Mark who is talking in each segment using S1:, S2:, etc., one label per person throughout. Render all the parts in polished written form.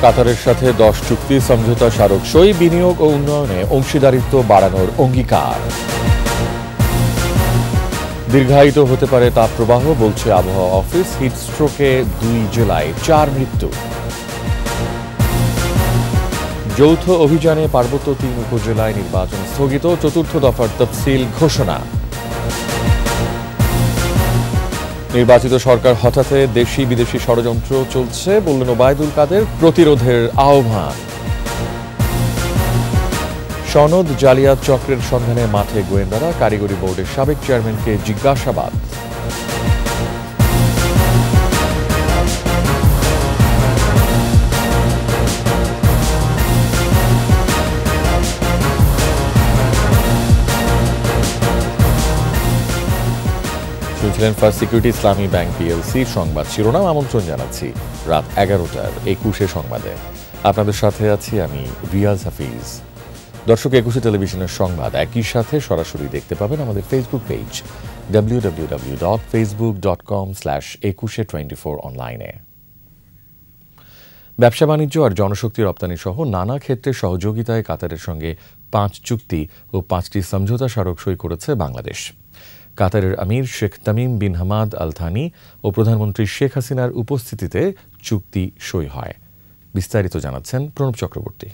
S1: কাতারের সাথে 10 চুক্তি সমঝোতা স্মারক সই, বিনিয়োগ ও উন্নয়নে অংশীদারিত্ব বাড়ানোর অঙ্গীকার। দীর্ঘায়িত হতে পারে তাপপ্রবাহ, বলছে আবহাওয়া অফিস। হিটস্ট্রোকে 2 জেলায় 4 মৃত্যু। যৌথ অভিযানে পার্বত্য 3 উপজেলায় নির্বাচন স্থগিত, চতুর্থ দফার তফসিল ঘোষণা। নির্বাচিত সরকার হঠাতে দেশি বিদেশি ষড়যন্ত্র চলছে, বললেন ওবায়দুল কাদের। প্রতিরোধের আহ্বান। সনদ জালিয়াত চক্রের সন্ধানে মাঠে গোয়েন্দারা, কারিগরি বোর্ডের সাবেক চেয়ারম্যানকে জিজ্ঞাসাবাদ। শুনছিলেন ফার্স্ট সিকিউরিটি ইসলামী ব্যাংক পিএলসি সংবাদ শিরোনাম। আমন্ত্রণ জানাচ্ছি রাত 11টার 21 সংবাদে। আপনাদের সাথে আছি আমি রিয়াজ হাফিজ। দর্শক, 21 টেলিভিশনের সংবাদ একই সাথে সরাসরি দেখতে পাবেন আমাদের ফেসবুক পেজ www.facebook.com/2124 অনলাইনে। ব্যবসা বাণিজ্য আর জনশক্তি রপ্তানি সহ নানা ক্ষেত্রে সহযোগিতায় কাতারের সঙ্গে 5 চুক্তি ও 5টি সমঝোতা স্মারক সই করেছে বাংলাদেশ। কাতারের আমির Sheikh Tamim bin Hamad Al Thani ও প্রধানমন্ত্রী শেখ হাসিনার উপস্থিতিতে চুক্তি সই হয়। বিস্তারিত জানাচ্ছেন প্রণব চক্রবর্তী।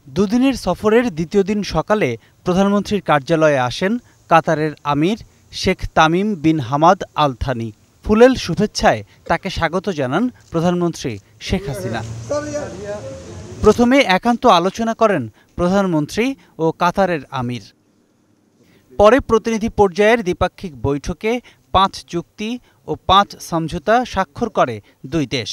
S2: দুদিনের সফরের দ্বিতীয় দিন সকালে প্রধানমন্ত্রীর কার্যালয়ে আসেন কাতারের আমির Sheikh Tamim bin Hamad Al Thani. ফুলেল শুভেচ্ছায় তাকে স্বাগত জানান প্রধানমন্ত্রী শেখ হাসিনা। প্রথমে একান্ত আলোচনা করেন প্রধানমন্ত্রী ও কাতারের আমির। পরে প্রতিনিধি পর্যায়ের দ্বিপাক্ষিক বৈঠকে 5 চুক্তি ও 5 সমঝোতা স্বাক্ষর করে দুই দেশ।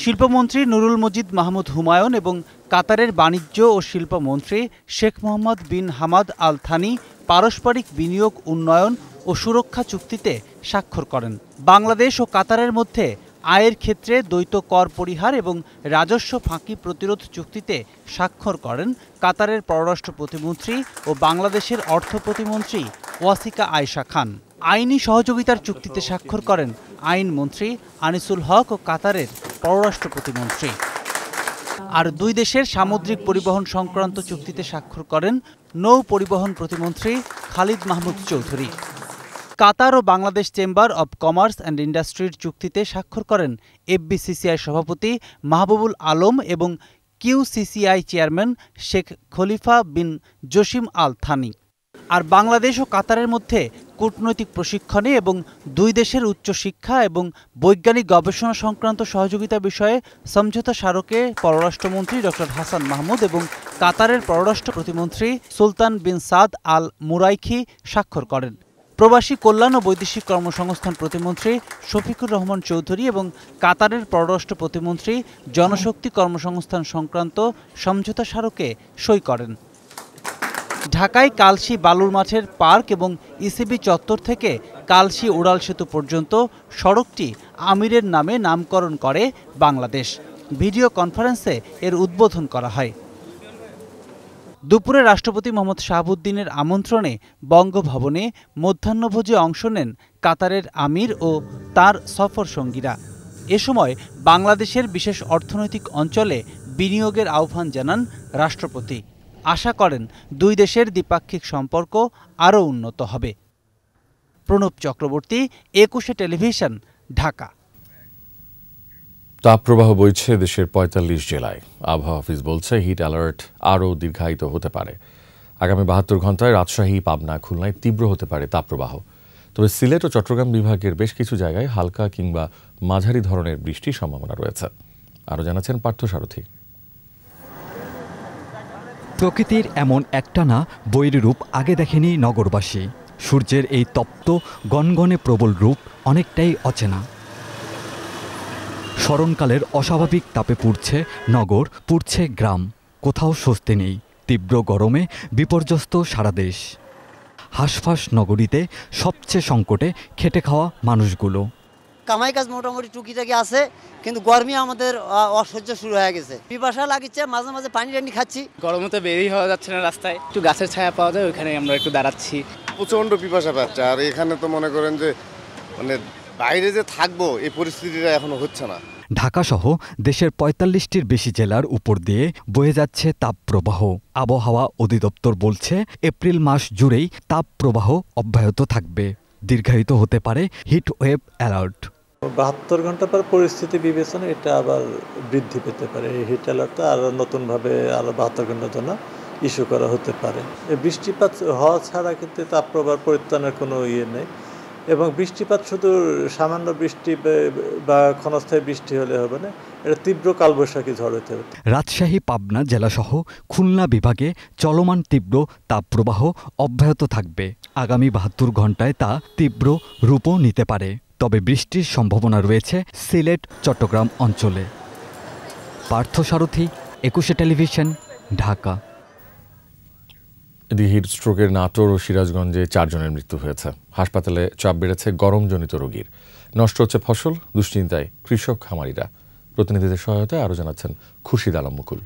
S2: শিল্পমন্ত্রী নুরুল মজিদ মাহমুদ হুমায়ুন এবং কাতারের বাণিজ্য ও শিল্পমন্ত্রী Sheikh Mohammad bin Hamad Al Thani পারস্পরিক বিনিয়োগ, উন্নয়ন ও সুরক্ষা চুক্তিতে স্বাক্ষর করেন। বাংলাদেশ ও কাতারের মধ্যে আয়ের ক্ষেত্রে দ্বৈত কর পরিহার এবং রাজস্ব ফাঁকি প্রতিরোধ চুক্তিতে স্বাক্ষর করেন কাতারের পররাষ্ট্র প্রতিমন্ত্রী ও বাংলাদেশের অর্থ প্রতিমন্ত্রী ওয়াসিকা আয়েশা খান। আইনি সহযোগিতার চুক্তিতে স্বাক্ষর করেন আইনমন্ত্রী আনিসুল হক ও কাতারের পররাষ্ট্র প্রতিমন্ত্রী। আর দুই দেশের সামুদ্রিক পরিবহন সংক্রান্ত চুক্তিতে স্বাক্ষর করেন নৌ পরিবহন প্রতিমন্ত্রী খালিদ মাহমুদ চৌধুরী। কাতার ও Bangladesh chamber of commerce and ইন্ডাস্ট্রির চুক্তিতে স্বাক্ষর করেন এফবিসিসিআই সভাপতি মাহবুবুল আলম এবং QCCI chairman Sheikh Khalifa bin Jassim Al Thani. আর বাংলাদেশ ও কাতারের মধ্যে কূটনৈতিক প্রশিক্ষণে এবং দুই দেশের উচ্চশিক্ষা এবং বৈজ্ঞানিক গবেষণা সংক্রান্ত সহযোগিতা বিষয়ে সমঝোতা স্মারকে পররাষ্ট্রমন্ত্রী ডক্টর হাসান মাহমুদ এবং কাতারের পররাষ্ট্র প্রতিমন্ত্রী সুলতান বিন সাদ আল মুরাইখি স্বাক্ষর করেন। প্রবাসী কল্যাণ ও বৈদেশিক কর্মসংস্থান প্রতিমন্ত্রী শফিকুর রহমান চৌধুরী এবং কাতারের পররাষ্ট্র প্রতিমন্ত্রী জনশক্তি কর্মসংস্থান সংক্রান্ত সমঝোতা স্মারকে সই করেন। ঢাকায় কালশী বালুর মাঠের পার্ক এবং ইসিবি চত্বর থেকে কালশী উড়াল সেতু পর্যন্ত সড়কটি আমিরের নামে নামকরণ করে বাংলাদেশ। ভিডিও কনফারেন্সে এর উদ্বোধন করা হয়। দুপুরে রাষ্ট্রপতি মোহাম্মদ শাহাবুদ্দিনের আমন্ত্রণে বঙ্গভবনে মধ্যাহ্নভোজে অংশ নেন কাতারের আমির ও তার সফর সঙ্গীরা। এ সময় বাংলাদেশের বিশেষ অর্থনৈতিক অঞ্চলে বিনিয়োগের আহ্বান জানান রাষ্ট্রপতি। আশা করেন দুই দেশের দ্বিপাক্ষিক সম্পর্ক আরও উন্নত হবে। প্রণব চক্রবর্তী, 21 টেলিভিশন, ঢাকা।
S1: তাপপ্রবাহ বইছে দেশের 45 জেলায়। আবহাওয়া অফিস বলছে হিট অ্যালার্ট আরও দীর্ঘায়িত হতে পারে। আগামী 72 ঘন্টায় রাজশাহী, পাবনা, খুলনায় তীব্র হতে পারে তাপপ্রবাহ। তবে সিলেট ও চট্টগ্রাম বিভাগের বেশ কিছু জায়গায় হালকা কিংবা মাঝারি ধরনের বৃষ্টির সম্ভাবনা রয়েছে। আরও জানাচ্ছেন পার্থ সারথী।
S3: প্রকৃতির এমন একটানা বৈরী রূপ আগে দেখেনি নগরবাসী। সূর্যের এই তপ্ত গনগনে প্রবল রূপ অনেকটাই অচেনা। স্মরণকালের অস্বাভাবিক তাপে পুড়ছে নগর, পুড়ছে গ্রাম। কোথাও স্বস্তি নেই। তীব্র গরমে বিপর্যস্ত সারা দেশ। হাঁসফাঁস নগরীতে সবচেয়ে সংকটে খেটে খাওয়া মানুষগুলো।
S4: কামাই কাজ মোটামুটি টুকিটাকি আছে, কিন্তু গরমে আমাদের অসহ্য শুরু হয়ে গেছে। পিপাসা লাগিচ্ছে, মাঝে মাঝে পানি টানি খাচ্ছি।
S5: গরমে তো বেরিয়ে হওয়া যাচ্ছে না রাস্তায়। একটু গাছের ছায়া পাওয়া যায়, ওইখানে আমরা একটু দাঁড়াচ্ছি।
S6: প্রচণ্ড পিপাসা পাচ্ছে। আর এখানে তো মনে করেন যে মানে বাইরে যে থাকবো এই পরিস্থিতিটা এখনো হচ্ছে না।
S3: ঢাকাসহ দেশের ৪৫টির বেশি জেলার উপর দিয়ে বয়ে যাচ্ছে তাপপ্রবাহ। আবহাওয়া অধিদপ্তর বলছে এপ্রিল মাস জুড়েই তাপপ্রবাহ অব্যাহত থাকবে। দীর্ঘায়িত হতে পারে হিট ওয়েভ অ্যালার্ট।
S7: ৭২ ঘন্টা পর পরিস্থিতি বিবেচনা এটা আবার বৃদ্ধি পেতে পারে। এই হিট অ্যালার্টটা আরও নতুনভাবে আরও ৭২ ঘন্টার জন্য ইস্যু করা হতে পারে। বৃষ্টিপাত হওয়া ছাড়া কিন্তু তাপপ্রবাহ পরিত্রাণের কোনো নেই, এবং বৃষ্টিপাত শুধু সামান্য বৃষ্টি বা ক্ষণস্থায়ী বৃষ্টি হলে হবে না, এটা তীব্র কালবৈশাখী ঝড় হতে হবে।
S3: রাজশাহী, পাবনা জেলাসহ খুলনা বিভাগে চলমান তীব্র তাপপ্রবাহ অব্যাহত থাকবে। আগামী ৭২ ঘন্টায় তা তীব্র রূপও নিতে পারে। তবে বৃষ্টির সম্ভাবনা রয়েছে সিলেট, চট্টগ্রাম অঞ্চলে। পার্থসারথী, ২১শে টেলিভিশন, ঢাকা।
S1: এদিকে হিট স্ট্রোকের নাটোর ও সিরাজগঞ্জে ৪ জনের মৃত্যু হয়েছে। হাসপাতালে চাপ বেড়েছে গরমজনিত রোগীর। নষ্ট হচ্ছে ফসল, দুশ্চিন্তায় কৃষক খামারিরা। প্রতিনিধিদের সহায়তায় আরও জানাচ্ছেন খুরশিদ আলম মুকুল।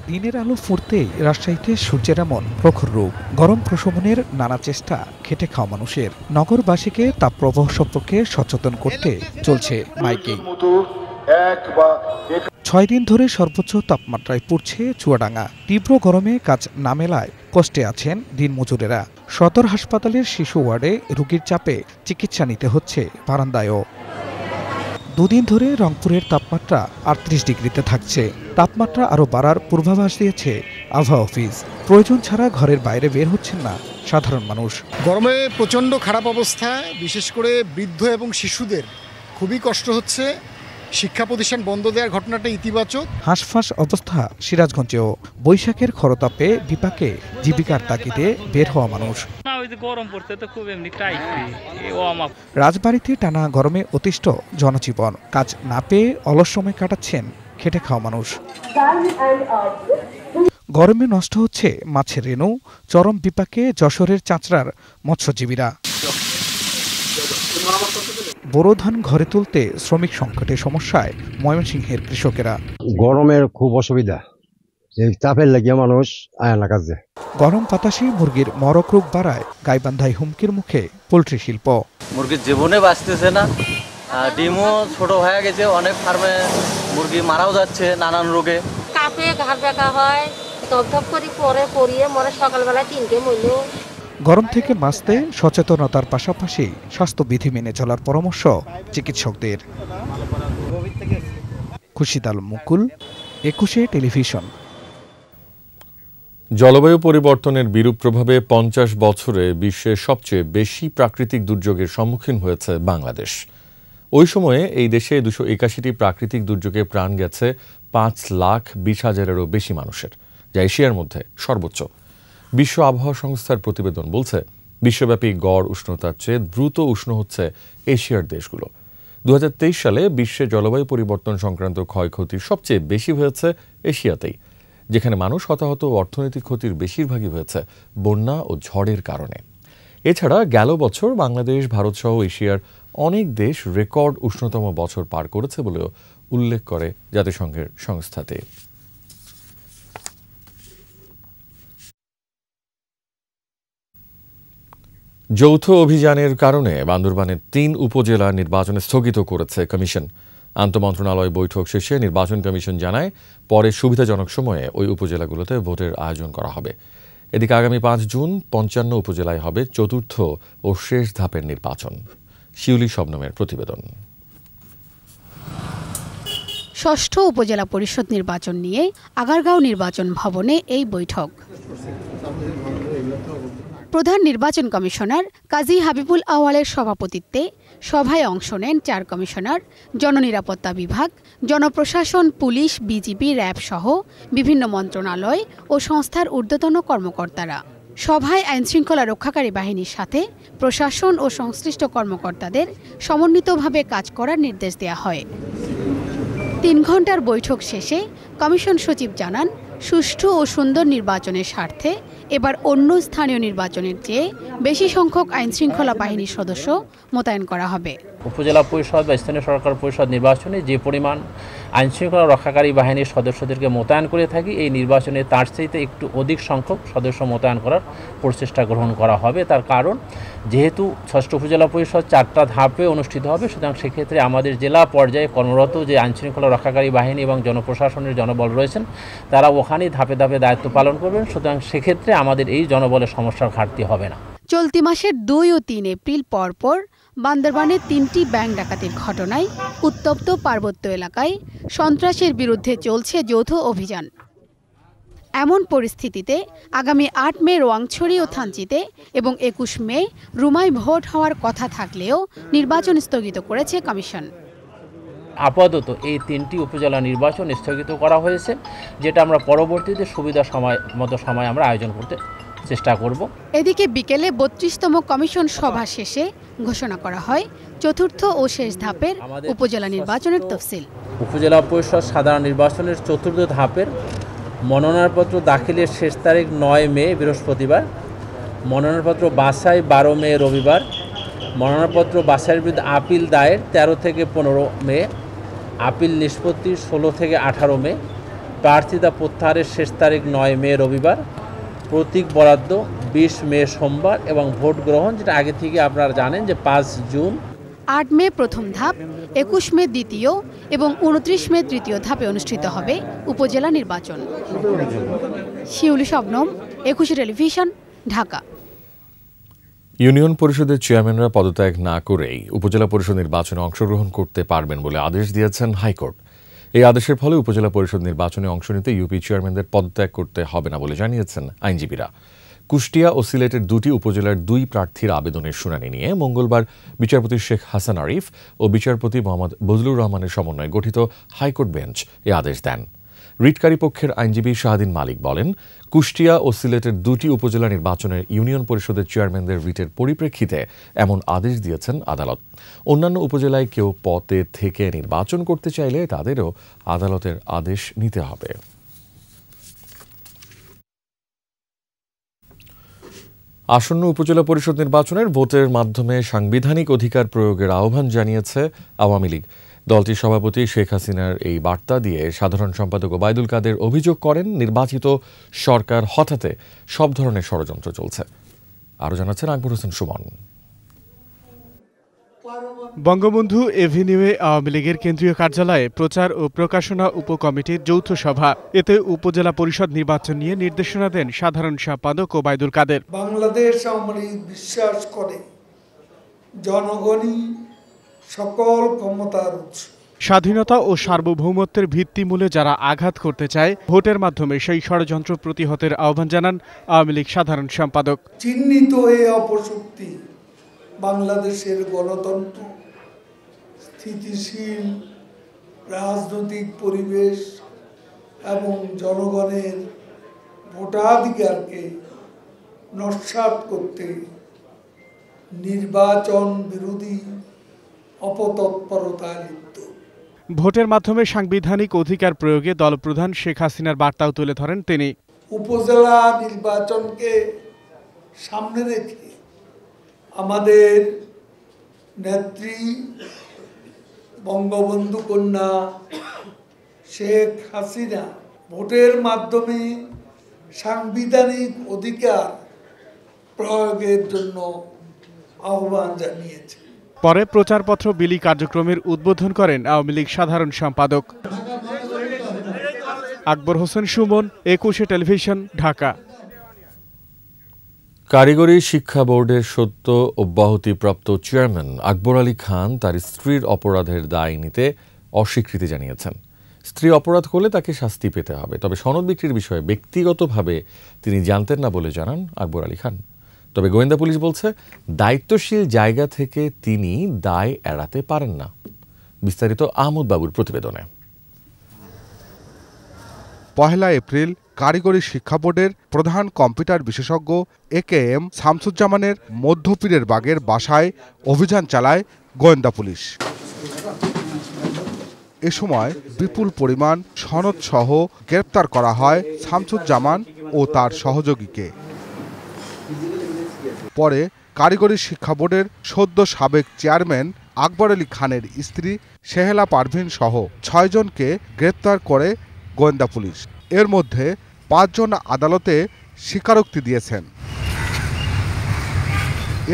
S8: দিনের আলো ফুটতেই রাজশাহীতে সূর্যের এমন প্রখর রূপ। গরম প্রশমনের নানা চেষ্টা খেটে খাওয়া মানুষের। নগরবাসীকে তাপপ্রবাহ সম্পর্কে সচেতন করতে চলছে মাইকিং। ৬ দিন ধরে সর্বোচ্চ তাপমাত্রায় পড়ছে চুয়াডাঙ্গা। তীব্র গরমে কাজ না মেলায় কষ্টে আছেন দিনমজুরেরা। সদর হাসপাতালের শিশু ওয়ার্ডে রোগীর চাপে চিকিৎসা নিতে হচ্ছে বারান্দায়ও। দুদিন ধরে রংপুরের তাপমাত্রা ৩৮ ডিগ্রিতে থাকছে। তাপমাত্রা আরও বাড়ার পূর্বাভাস দিয়েছে আবহাওয়া অফিস। প্রয়োজন ছাড়া ঘরের বাইরে বের হচ্ছেন না সাধারণ মানুষ।
S9: গরমে প্রচণ্ড খারাপ অবস্থা, বিশেষ করে বৃদ্ধ এবং শিশুদের খুবই কষ্ট হচ্ছে। শিক্ষা প্রতিষ্ঠান বন্ধ দেওয়ার ঘটনাটা ইতিবাচক।
S8: হাঁসফাঁস অবস্থা সিরাজগঞ্জেও। বৈশাখের খরতাপে বিপাকে জীবিকার তাগিদে বের হওয়া মানুষ। রাজবাড়ীতে টানা গরমে অতিষ্ঠ জনজীবন। কাজ না পেয়ে অলস সময় কাটাচ্ছেন খেটে খাওয়া মানুষ। গরমে নষ্ট হচ্ছে মাছের রেণু। চরম বিপাকে যশোরের চাঁচড়ার মৎস্যজীবীরা। বোরো ধান ঘরে তুলতে শ্রমিক সংকটের সমস্যায় ময়মনসিংহের কৃষকেরা।
S10: গরমের খুব অসুবিধা, এই চাপের লাগিয়ে মানুষ আয় না কাজে।
S8: গরম বাতাসে মুরগির মরক রোগ বাড়ায় গাইবান্ধায় হুমকির মুখে পোলট্রি শিল্প।
S11: মুরগির জীবনে বাঁচতেছে না, ডিমও ছোট হয়ে গেছে। অনেক ফার্মে মুরগি মারাও যাচ্ছে নানান রোগে।
S12: কাপে ঘাড় ব্যথা হয়, ধপধপ করে পরে পরিয়ে মরে সকালবেলা ৩টে মইল।
S8: গরম থেকে বাঁচতে সচেতনতার পাশাপাশি স্বাস্থ্যবিধি মেনে চলার পরামর্শ চিকিৎসকদের। খুরশিদ আলম মুকুল, ২১শে টেলিভিশন।
S1: জলবায়ু পরিবর্তনের বিরূপ প্রভাবে ৫০ বছরে বিশ্বের সবচেয়ে বেশি প্রাকৃতিক দুর্যোগের সম্মুখীন হয়েছে বাংলাদেশ। ওই সময়ে এই দেশে ২৮১টি প্রাকৃতিক দুর্যোগে প্রাণ গেছে ৫,২০,০০০-এরও বেশি মানুষের, যা এশিয়ার মধ্যে সর্বোচ্চ। বিশ্ব আবহাওয়া সংস্থার প্রতিবেদন বলছে, বিশ্বব্যাপী গড় উষ্ণতার চেয়ে দ্রুত উষ্ণ হচ্ছে এশিয়ার দেশগুলো। ২০২৩ সালে বিশ্বে জলবায়ু পরিবর্তন সংক্রান্ত ক্ষয়ক্ষতি সবচেয়ে বেশি হয়েছে এশিয়াতেই, যেখানে মানুষ হতাহত ও অর্থনৈতিক ক্ষতির বেশিরভাগই হয়েছে বন্যা ও ঝড়ের কারণে। এছাড়া গেল বছর বাংলাদেশ, ভারতসহ এশিয়ার অনেক দেশ রেকর্ড উষ্ণতম বছর পার করেছে বলেও উল্লেখ করে জাতিসংঘের সংস্থাতে। যৌথ অভিযানের কারণে বান্দরবানের ৩ উপজেলা নির্বাচন স্থগিত করেছে কমিশন। আন্তঃমন্ত্রণালয় বৈঠক শেষে নির্বাচন কমিশন জানায়, পরে সুবিধাজনক সময়ে ওই উপজেলাগুলোতে ভোটের আয়োজন করা হবে। এদিকে আগামী ৫ জুন ৫৫ উপজেলায় হবে চতুর্থ ও শেষ ধাপের নির্বাচন। শিউলি শবনমের প্রতিবেদন।
S13: ষষ্ঠ উপজেলা পরিষদ নির্বাচন নিয়ে আগারগাঁও নির্বাচন ভবনে এই বৈঠক। প্রধান নির্বাচন কমিশনার কাজী হাবিবুল আওয়ালের সভাপতিত্বে সভায় অংশ নেন ৪ কমিশনার, জননিরাপত্তা বিভাগ, জনপ্রশাসন, পুলিশ, বিজিবি, র্যাব সহ বিভিন্ন মন্ত্রণালয় ও সংস্থার ঊর্ধ্বতন কর্মকর্তারা। সভায় আইনশৃঙ্খলা রক্ষাকারী বাহিনীর সাথে প্রশাসন ও সংশ্লিষ্ট কর্মকর্তাদের সমন্বিতভাবে কাজ করার নির্দেশ দেওয়া হয়। ৩ ঘণ্টার বৈঠক শেষে কমিশন সচিব জানান, সুষ্ঠু ও সুন্দর নির্বাচনের স্বার্থে এবার অন্য স্থানীয় নির্বাচনের চেয়ে বেশি সংখ্যক আইনশৃঙ্খলা বাহিনীর সদস্য মোতায়েন করা হবে।
S14: উপজেলা পরিষদ বা স্থানীয় সরকার পরিষদ নির্বাচনে যে পরিমাণ আইনশৃঙ্খলা রক্ষাকারী বাহিনীর সদস্যদেরকে মোতায়েন করে থাকি, এই নির্বাচনে তার চাইতে একটু অধিক সংখ্যক সদস্য মোতায়েন করার প্রচেষ্টা গ্রহণ করা হবে। তার কারণ যেহেতু ৬ষ্ঠ উপজেলা পরিষদ 4টা ধাপে অনুষ্ঠিত হবে, সুতরাং সেক্ষেত্রে আমাদের জেলা পর্যায়ে কর্মরত যে আইনশৃঙ্খলা রক্ষাকারী বাহিনী এবং জনপ্রশাসনের জনবল রয়েছেন, তারা ওখানেই ধাপে ধাপে দায়িত্ব পালন করবেন। সুতরাং সেক্ষেত্রে আমাদের এই জনবলের সমস্যার ঘাটতি হবে না।
S13: চলতি মাসের ২ ও ৩ এপ্রিল পরপর বান্দরবানে ৩টি ব্যাংক ডাকাতির ঘটনায় উত্তপ্ত পার্বত্য এলাকায় সন্ত্রাসের বিরুদ্ধে চলছে যৌথ অভিযান। এমন পরিস্থিতিতে আগামী ৮ মে রোয়াংছড়ি ও থানচিতে এবং ২১ মে রুমায় ভোট হওয়ার কথা থাকলেও নির্বাচন স্থগিত করেছে কমিশন।
S14: আপাতত এই 3টি উপজেলা নির্বাচন স্থগিত করা হয়েছে, যেটা আমরা পরবর্তীতে সুবিধা সময় আমরা আয়োজন করতে চেষ্টা করব।
S13: এদিকে বিকেলে ৩২তম কমিশন সভা শেষে ঘোষণা করা হয় চতুর্থ ও শেষ ধাপের উপজেলা নির্বাচনের তফসিল।
S14: উপজেলা পরিষদ সাধারণ নির্বাচনের চতুর্থ ধাপের মনোনয়নপত্র দাখিলের শেষ তারিখ ৯ মে বৃহস্পতিবার, মনোনয়নপত্র বাছাই ১২ মে রবিবার, মনোনয়নপত্র বাছাইয়ের বিরুদ্ধে আপিল দায়ের ১৩ থেকে ১৫ মে, আপিল নিষ্পত্তি ১৬ থেকে ১৮ মে, প্রার্থিতা প্রত্যাহারের শেষ তারিখ ৯ মে রবিবার, প্রতীক বরাদ্দ ২০ মে সোমবার এবং ভোট গ্রহণ, যেটা আগে থেকে আপনারা জানেন যে ৫ জুন।
S13: ৮ মে প্রথম ধাপ, ২১ মে দ্বিতীয় এবং ২৯ মে তৃতীয় ধাপে অনুষ্ঠিত হবে উপজেলা নির্বাচন। শিউলি শবনম, ২১ টেলিভিশন, ঢাকা।
S1: ইউনিয়ন পরিষদের চেয়ারম্যানরা পদত্যাগ না করেই উপজেলা পরিষদ নির্বাচনে অংশগ্রহণ করতে পারবেন বলে আদেশ দিয়েছেন হাইকোর্ট। এই আদেশের ফলে উপজেলা পরিষদ নির্বাচনে অংশ নিতে ইউপি চেয়ারম্যানদের পদত্যাগ করতে হবে না বলে জানিয়েছেন আইনজীবীরা। কুষ্টিয়া ও সিলেটের 2টি উপজেলার 2 প্রার্থীর আবেদনের শুনানি নিয়ে মঙ্গলবার বিচারপতি শেখ হাসান আরিফ ও বিচারপতি মোহাম্মদ বজলুর রহমানের সমন্বয়ে গঠিত হাইকোর্ট বেঞ্চ এ আদেশ দেন। রিটকারী পক্ষের আইনজীবী শাহাদিন মালিক বলেন, কুষ্টিয়া ও সিলেটের 2টি উপজেলা নির্বাচনের ইউনিয়ন পরিষদের চেয়ারম্যানদের রিটের পরিপ্রেক্ষিতে এমন আদেশ দিয়েছেন আদালত। অন্যান্য উপজেলায় কেউ পদে থেকে নির্বাচন করতে চাইলে তাদেরও আদালতের আদেশ নিতে হবে। আসন্ন উপজেলা পরিষদ নির্বাচনের ভোটের মাধ্যমে সাংবিধানিক অধিকার প্রয়োগের আহ্বান জানিয়েছে আওয়ামী লীগ। দলটির সভাপতি শেখ হাসিনার এই বার্তা দিয়ে সাধারণ সম্পাদক ওবায়দুল কাদের অভিযোগ করেন, নির্বাচিত সরকার হঠাতে সব ধরনের ষড়যন্ত্র চলছে। আরও জানাচ্ছেন আকবর হোসেন সুমন।
S15: বঙ্গবন্ধু এভিনিউয়ে আওয়ামী লীগের কেন্দ্রীয় কার্যালয়ে প্রচার ও প্রকাশনা উপকমিটির যৌথ সভা। এতে উপজেলা পরিষদ নির্বাচন নিয়ে নির্দেশনা দেন সাধারণ সম্পাদক ওবায়দুল কাদের।
S16: বাংলাদেশ আওয়ামী লীগ বিশ্বাস করে জনগণই সকল ক্ষমতার উৎস।
S15: স্বাধীনতা ও সার্বভৌমত্বের ভিত্তিমূলে যারা আঘাত করতে চায়, ভোটের মাধ্যমে সেই ষড়যন্ত্র প্রতিহতের আহ্বান জানান আওয়ামী লীগ সাধারণ সম্পাদক।
S16: চিহ্নিত এই অপশক্তি বাংলাদেশের গণতন্ত্র, স্থিতিশীল রাজনৈতিক পরিবেশ এবং জনগণের ভোটাধিকারকে নস্যাৎ করতে নির্বাচন বিরোধী অপতৎপরতায় লিপ্ত।
S15: ভোটের মাধ্যমে সাংবিধানিক অধিকার প্রয়োগে দলপ্রধান শেখ হাসিনার বার্তাও তুলে ধরেন তিনি।
S16: উপজেলা নির্বাচনকে সামনে রেখে আমাদের নেত্রী বঙ্গবন্ধু কন্যা শেখ হাসিনা ভোটের মাধ্যমে সাংবিধানিক অধিকার প্রয়োগের জন্য আহ্বান জানিয়েছে।
S15: পরে প্রচারপত্র বিলি কার্যক্রমের উদ্বোধন করেন আওয়ামী লীগ সাধারণ সম্পাদক। আকবর হোসেন সুমন, ২১ টেলিভিশন, ঢাকা।
S1: কারিগরি শিক্ষা বোর্ডের সদ্য অব্যাহতিপ্রাপ্ত চেয়ারম্যান আকবর আলী খান তার স্ত্রীর অপরাধের দায় নিতে অস্বীকৃতি জানিয়েছেন। স্ত্রী অপরাধ করলে তাকে শাস্তি পেতে হবে, তবে সনদ বিক্রির বিষয়ে ব্যক্তিগতভাবে তিনি জানতেন না বলে জানান আকবর আলী খান। তবে গোয়েন্দা পুলিশ বলছে, দায়িত্বশীল জায়গা থেকে তিনি দায় এড়াতে পারেন না। বিস্তারিত আহমদ বাবুর প্রতিবেদনে।
S17: ১ এপ্রিল কারিগরি শিক্ষা বোর্ডের প্রধান কম্পিউটার বিশেষজ্ঞ AKM শামসুজ্জামানের মধ্যপীরের বাগের বাসায় অভিযান চালায় গোয়েন্দা পুলিশ। এ সময় বিপুল পরিমাণ সনদ সহ গ্রেপ্তার করা হয় শামসুজ্জামান ও তার সহযোগীকে। পরে কারিগরি শিক্ষা বোর্ডের সদ্য সাবেক চেয়ারম্যান আকবর আলী খানের স্ত্রী শেহেলা পারভিন সহ 6 জনকে গ্রেপ্তার করে গোয়েন্দা পুলিশ। এর মধ্যে 5 জন আদালতে স্বীকারোক্তি দিয়েছেন।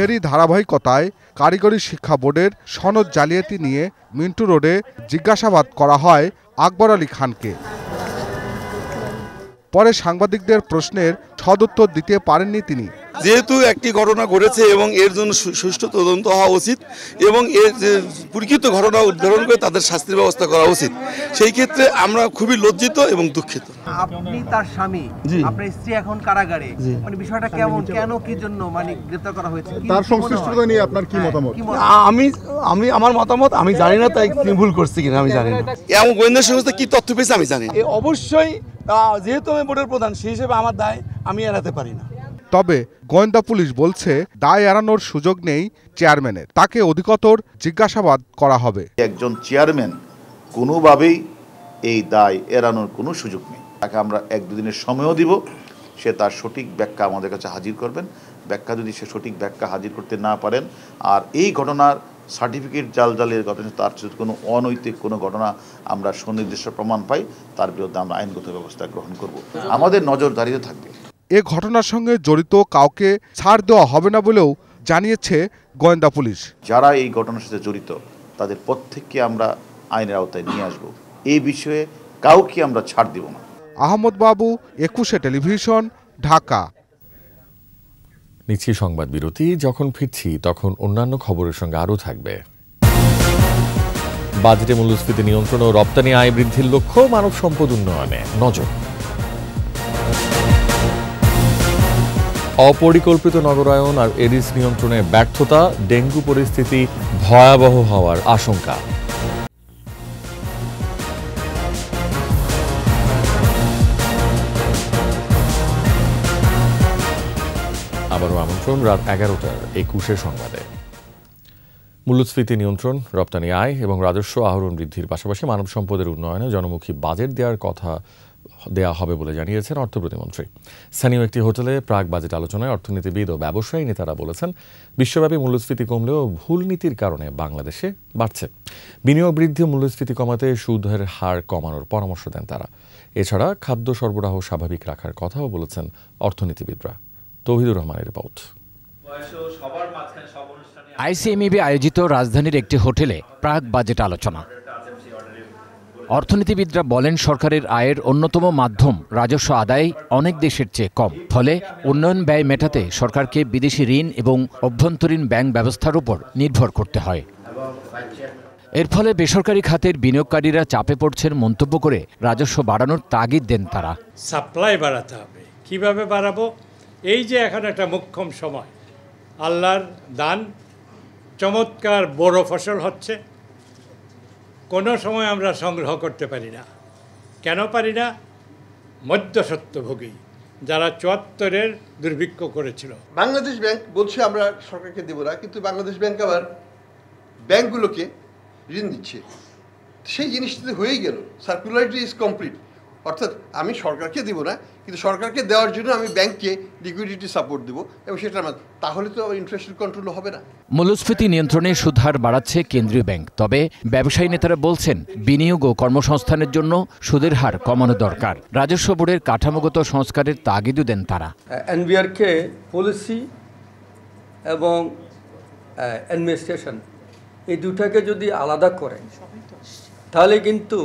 S17: এরই ধারাবাহিকতায় কারিগরি শিক্ষা বোর্ডের সনদ জালিয়াতি নিয়ে মিন্টু রোডে জিজ্ঞাসাবাদ করা হয় আকবর আলী খানকে। পরে সাংবাদিকদের প্রশ্নের সদুত্তর দিতে পারেননি তিনি।
S18: যেহেতু একটি ঘটনা ঘটেছে এবং এর জন্য সুষ্ঠু তদন্ত হওয়া উচিত এবং এর যে প্রকৃত ঘটনা উদ্ধারণ করে তাদের শাস্তির ব্যবস্থা করা উচিত, সেই ক্ষেত্রে আমরা খুবই লজ্জিত এবং দুঃখিত।
S19: আপনি তার স্বামী, আপনার স্ত্রী এখন কারাগারে, মানে বিষয়টা কেমন, কেন, কি জন্য মানে গ্রেফতার করা হয়েছে,
S20: তার সংশ্লিষ্টতা নিয়ে আপনার কি মতামত?
S18: আমি আমার মতামত আমি জানি না, তাই ভুল করছি কিনা আমি জানি না। এমন গোয়েন্দা সংস্থা কি তথ্য পেয়েছে আমি জানি। অবশ্যই যেহেতু আমি বোর্ডের প্রধান, সেই হিসেবে আমার দায় আমি এড়াতে পারি না।
S17: তবে গোয়েন্দা পুলিশ বলছে দায় এড়ানোর সুযোগ নেই চেয়ারম্যানের, তাকে অধিকতর জিজ্ঞাসাবাদ করা হবে।
S21: একজন চেয়ারম্যান কোনোভাবেই এই দায় এড়ানোর কোনো সুযোগ নেই। তাকে আমরা 1-2 দিনের সময়ও দিব, সে তার সঠিক ব্যাখ্যা আমাদের কাছে হাজির করবেন। ব্যাখ্যা যদি সে সঠিক ব্যাখ্যা হাজির করতে না পারেন, আর এই ঘটনার সার্টিফিকেট জালের ঘটনা, তার যদি কোনো অনৈতিক কোনো ঘটনা আমরা সুনির্দিষ্ট প্রমাণ পাই, তার বিরুদ্ধে আমরা আইনগত ব্যবস্থা গ্রহণ করব। আমাদের নজরদারিতে থাকবে।
S17: এ ঘটনার সঙ্গে জড়িত কাউকে ছাড় দেওয়া হবে না বলেও জানিয়েছে গোয়েন্দা পুলিশ।
S21: যারা এই ঘটনার সাথে জড়িত তাদের প্রত্যেককে আমরা আইনের আওতায় নিয়ে আসব। এই বিষয়ে কাউকে আমরা ছাড় দিব না।
S17: আহমদ বাবু, 21 টেলিভিশন, ঢাকা।
S1: নিচ্ছি সংবাদ বিরতি। যখন ফিরছি তখন অন্যান্য খবরের সঙ্গে আরও থাকবে। বাজেটে মূল্যস্ফীতি নিয়ন্ত্রণ ও রপ্তানি আয় বৃদ্ধির লক্ষ্য, মানব সম্পদ উন্নয়নে নজর। অপরিকল্পিত নগরায়ন আর এডিস নিয়ন্ত্রণে ব্যর্থতা, ডেঙ্গু পরিস্থিতি ভয়াবহ হওয়ার আশঙ্কা। আবারও আমন্ত্রণ রাত 11টার 21 সংবাদে। মূল্যস্ফীতি নিয়ন্ত্রণ, রপ্তানি আয় এবং রাজস্ব আহরণ বৃদ্ধির পাশাপাশি মানব সম্পদের উন্নয়নে জনমুখী বাজেট দেওয়া হবে বলে জানিয়েছেন অর্থ প্রতিমন্ত্রী। স্থানীয় একটি হোটেলে প্রাক বাজেট আলোচনায় অর্থনীতিবিদ ও ব্যবসায়ী নেতারা বলেছেন, বিশ্বব্যাপী মূল্যস্ফীতি কমলেও ভুল নীতির কারণে বাংলাদেশে বাড়ছে। বিনিয়োগ বৃদ্ধি, মূল্যস্ফীতি কমাতে সুদের হার কমানোর পরামর্শ দেন তারা। এছাড়া খাদ্য সরবরাহ স্বাভাবিক রাখার কথাও বলেছেন অর্থনীতিবিদরা। তৌহিদুর রহমানের রিপোর্ট।
S22: আইসিএমইবি আয়োজিত রাজধানীর একটি হোটেলে প্রাক বাজেট আলোচনা। অর্থনীতিবিদরা বলেন, সরকারের আয়ের অন্যতম মাধ্যম রাজস্ব আদায় অনেক দেশের চেয়ে কম। ফলে উন্নয়ন ব্যয় মেটাতে সরকারকে বিদেশি ঋণ এবং অভ্যন্তরীণ ব্যাংক ব্যবস্থার উপর নির্ভর করতে হয়। এর ফলে বেসরকারি খাতের বিনিয়োগকারীরা চাপে পড়ছেন মন্তব্য করে রাজস্ব বাড়ানোর তাগিদ দেন তারা।
S23: সাপ্লাই বাড়াতে হবে। কিভাবে বাড়াবো? এই যে এখন একটা মোক্ষম সময়, আল্লাহর দান, চমৎকার বড় ফসল হচ্ছে, কোনো সময় আমরা সংগ্রহ করতে পারি না। কেন পারি না? মধ্যস্বত্বভোগী যারা 74-এর দুর্ভিক্ষ করেছিল।
S24: বাংলাদেশ ব্যাংক বলছে আমরা সরকারকে দেব না, কিন্তু বাংলাদেশ ব্যাংক আবার ব্যাংকগুলোকে ঋণ দিচ্ছে। সেই জিনিসটা হয়েই গেল, সার্কুলারিটি ইজ কমপ্লিট। অর্থাৎ আমি সরকারকে দেব না, কিন্তু সরকারকে দেওয়ার জন্য আমি ব্যাংককে লিকুইডিটি সাপোর্ট দেবো, এবং সেটা তাহলে তো ইন্টারেস্ট কন্ট্রোল হবে না।
S22: মূল্যস্ফীতি নিয়ন্ত্রণে সুদহার বাড়াচ্ছে কেন্দ্রীয় ব্যাংক। তবে ব্যবসায়ী নেতারা বলছেন, বিনিয়োগ ও কর্মসংস্থানের জন্য সুদের হার কমানো দরকার। রাজস্ব বোর্ডের কাঠামোগত সংস্কারের তাগিদও দেন তারা।
S25: এনবিআরকে পলিসি এবং অ্যাডমিনিস্ট্রেশন এই দুটাকে যদি আলাদা করেন, তাহলে কিন্তু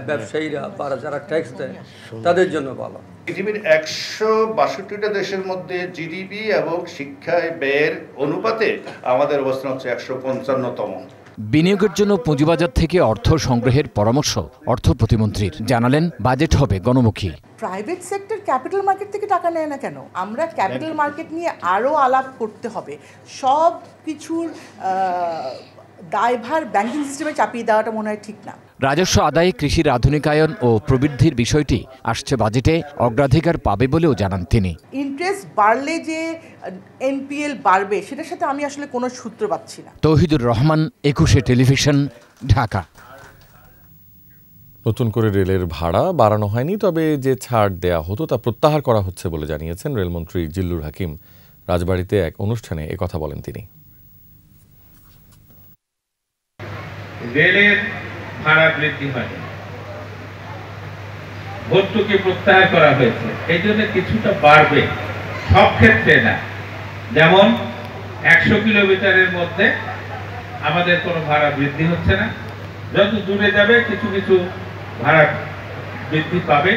S25: ব্যবসায়ীরা বা যারা ট্যাক্স দেয় তাদের জন্য ভালো।
S21: পৃথিবীর 162টা দেশের মধ্যে জিডিপি এবং শিক্ষায় ব্যয়ের অনুপাতে আমাদের অবস্থান হচ্ছে 155তম।
S22: বিনিয়োগের জন্য পুঁজিবাজার থেকে অর্থ সংগ্রহের পরামর্শ অর্থ প্রতিমন্ত্রীর। জানালেন, বাজেট হবে গণমুখী।
S26: প্রাইভেট সেক্টর ক্যাপিটাল মার্কেট থেকে টাকা নেয় না কেন? আমরা ক্যাপিটাল মার্কেট নিয়ে আরও আলাপ করতে হবে। সব কিছুর দায়ভার ব্যাংকিং সিস্টেমে চাপিয়ে দেওয়াটা মনে হয় ঠিক না।
S22: রাজস্ব আদায়ে কৃষির আধুনিকায়ন ও প্রবৃদ্ধির বিষয়টি আসছে বাজেটে অগ্রাধিকার পাবে বলেও জানান তিনি।
S26: ইন্টারেস্ট বাড়লে যে এনপিএল বাড়বে, সেটার সাথে আমি আসলে কোনো সূত্র পাচ্ছি না।
S22: তৌহিদুর রহমান, 21 টেলিভিশন, ঢাকা।
S1: নতুন করে রেলের ভাড়া বাড়ানো হয়নি, তবে যে ছাড় দেয়া হতো তা প্রত্যাহার করা হচ্ছে বলে জানিয়েছেন রেলমন্ত্রী জিল্লুর হাকিম। রাজবাড়ীতে এক অনুষ্ঠানে একথা বলেন তিনি।
S2: রেলের ভাড়া বৃদ্ধি হয়নি, ভর্তুকি প্রত্যাহার করা হয়েছে, এই জন্য কিছুটা বাড়বে, সব ক্ষেত্রে না। যেমন 100 কিলোমিটারের মধ্যে আমাদের কোনো ভাড়া বৃদ্ধি হচ্ছে না, যত দূরে যাবে কিছু কিছু ভাড়া বৃদ্ধি পাবে।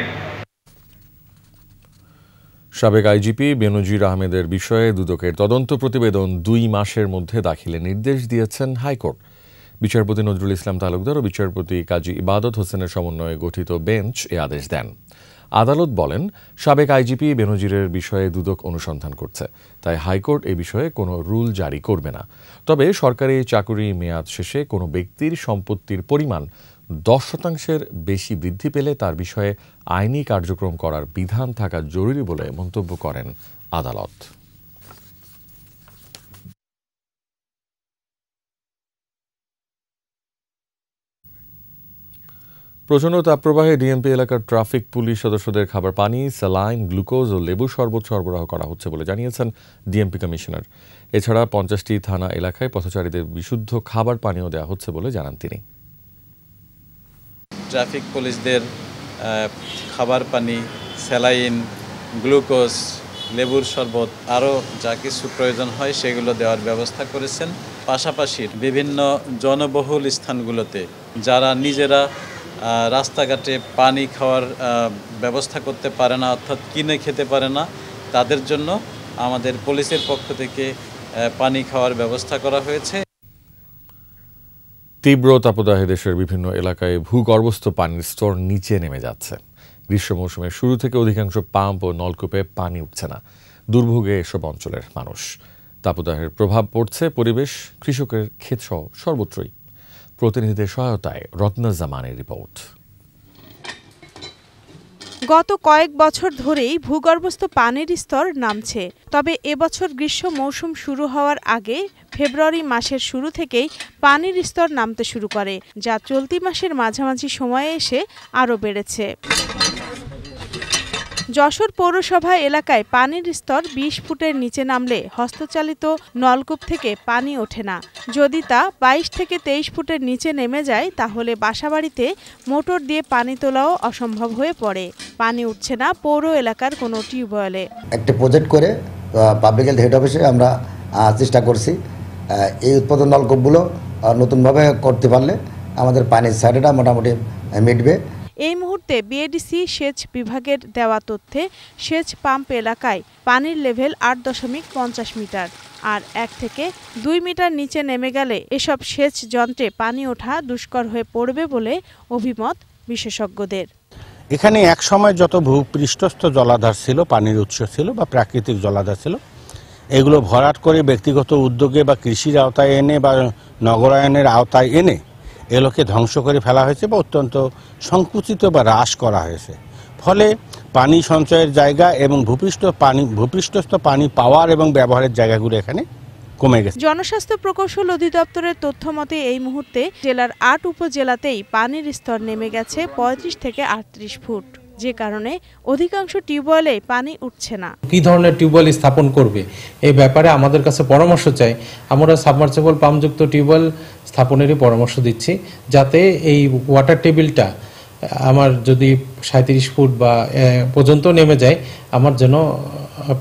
S1: সাবেক আইজিপি বেনজির আহমেদের বিষয়ে দুদকের তদন্ত প্রতিবেদন 2 মাসের মধ্যে দাখিলের নির্দেশ দিয়েছেন হাইকোর্ট। বিচারপতি নজরুল ইসলাম তালুকদার ও বিচারপতি কাজী ইবাদত হোসেনের সমন্বয়ে গঠিত বেঞ্চ এ আদেশ দেন। আদালত বলেন, সাবেক আইজিপি বেনজিরের বিষয়ে দুদক অনুসন্ধান করছে, তাই হাইকোর্ট এ বিষয়ে কোনো রুল জারি করবে না। তবে সরকারি চাকুরি মেয়াদ শেষে কোনো ব্যক্তির সম্পত্তির পরিমাণ 10% বেশি বৃদ্ধি পেলে তার বিষয়ে আইনি কার্যক্রম করার বিধান থাকা জরুরি বলে মন্তব্য করেন আদালত। প্রচণ্ড তাপপ্রবাহে ডিএমপি এলাকার ট্রাফিক পুলিশ সদস্যদের খাবার পানি, স্যালাইন, গ্লুকোজ ও লেবু শরবত সরবরাহ করা হচ্ছে বলে জানিয়েছেন ডিএমপি কমিশনার। এছাড়া 50টি থানা এলাকায় পথচারীদের বিশুদ্ধ খাবার পানীয় দেওয়া হচ্ছে বলে জানান তিনি।
S3: ট্রাফিক পুলিশদের খাবার পানি, স্যালাইন, গ্লুকোজ, লেবুর শরবত আরও যা কিছু প্রয়োজন হয় সেগুলো দেওয়ার ব্যবস্থা করেছেন। পাশাপাশি বিভিন্ন জনবহুল স্থানগুলোতে যারা নিজেরা রাস্তাঘাটে পানি খাওয়ার ব্যবস্থা করতে পারে না, অর্থাৎ কিনে খেতে পারে না, তাদের জন্য আমাদের পুলিশের পক্ষ থেকে পানি খাওয়ার ব্যবস্থা করা হয়েছে।
S1: তীব্র তাপদাহে দেশের বিভিন্ন এলাকায় ভূগর্ভস্থ পানির স্তর নিচে নেমে যাচ্ছে। গ্রীষ্ম মৌসুমের শুরু থেকে অধিকাংশ পাম্প ও নলকূপে পানি উঠছে না। দুর্ভোগে এসব অঞ্চলের মানুষ। তাপদাহের প্রভাব পড়ছে পরিবেশ, কৃষকের ক্ষেতসহ সর্বত্রই। প্রতিনিধিদের সহায়তায় রত্না জামানের রিপোর্ট।
S4: গত কয়েক বছর ধরেই ভূগর্ভস্থ পানির স্তর নামছে। তবে এবছর গ্রীষ্ম মৌসুম শুরু হওয়ার আগে ফেব্রুয়ারি মাসের শুরু থেকেই পানির স্তর নামতে শুরু করে, যা চলতি মাসের মাঝামাঝি সময়ে এসে আরও বেড়েছে। যশোর পৌরসভা এলাকায় পানির স্তর 20 ফুটের নিচে নামলে হস্তচালিত নলকূপ থেকে পানি ওঠে না। যদি তা 22 থেকে 23 ফুটের নিচে নেমে যায় তাহলে বাসাবাড়িতে মোটর দিয়ে পানি তোলাও অসম্ভব হয়ে পড়ে। পানি উঠছে না পৌর এলাকার কোনো টিউবওয়েলে।
S5: একটা প্রজেক্ট করে পাবলিক হেলথ হেড অফিসে আমরা চেষ্টা করছি এই উৎপাদন নলকূপগুলো নতুনভাবে করতে পারলে আমাদের পানির সাইডটা মোটামুটি মিটবে।
S4: এই মুহূর্তে বিএডিসি সেচ বিভাগের দেওয়া তথ্যে সেচ পাম্প এলাকায় পানির লেভেল 8.50 মিটার, আর 1 থেকে 2 মিটার নিচে নেমে গেলে এসব সেচ যন্ত্রে পানি ওঠা দুষ্কর হয়ে পড়বে বলে অভিমত বিশেষজ্ঞদের।
S6: এখানে এক সময় যত ভূপৃষ্ঠস্থ জলাধার ছিল, পানির উৎস ছিল বা প্রাকৃতিক জলাধার ছিল, এগুলো ভরাট করে ব্যক্তিগত উদ্যোগে বা কৃষির আওতায় এনে বা নগরায়নের আওতায় এনে এগুলোকে ধ্বংস করে ফেলা হয়েছে বা অত্যন্ত সংকুচিত বা হ্রাস করা হয়েছে। ফলে পানি সঞ্চয়ের জায়গা এবং ভূপৃষ্ঠস্থ পানি পাওয়ার এবং ব্যবহারের জায়গাগুলো এখানে কমে গেছে।
S4: জনস্বাস্থ্য প্রকৌশল অধিদপ্তরের তথ্য মতে এই মুহূর্তে জেলার 8 উপজেলাতেই পানির স্তর নেমে গেছে 35 থেকে 38 ফুট, যে কারণে অধিকাংশ টিউবওয়েলে পানি উঠছে না।
S7: কি ধরনের টিউবওয়েল স্থাপন করবে এই ব্যাপারে আমাদের কাছে পরামর্শ চাই। আমরা সাবমার্সিবল পাম্পযুক্ত টিউবওয়েল স্থাপনেরই পরামর্শ দিচ্ছি, যাতে এই ওয়াটার টেবিলটা আমার যদি 37 ফুট বা পর্যন্ত নেমে যায়, আমার যেন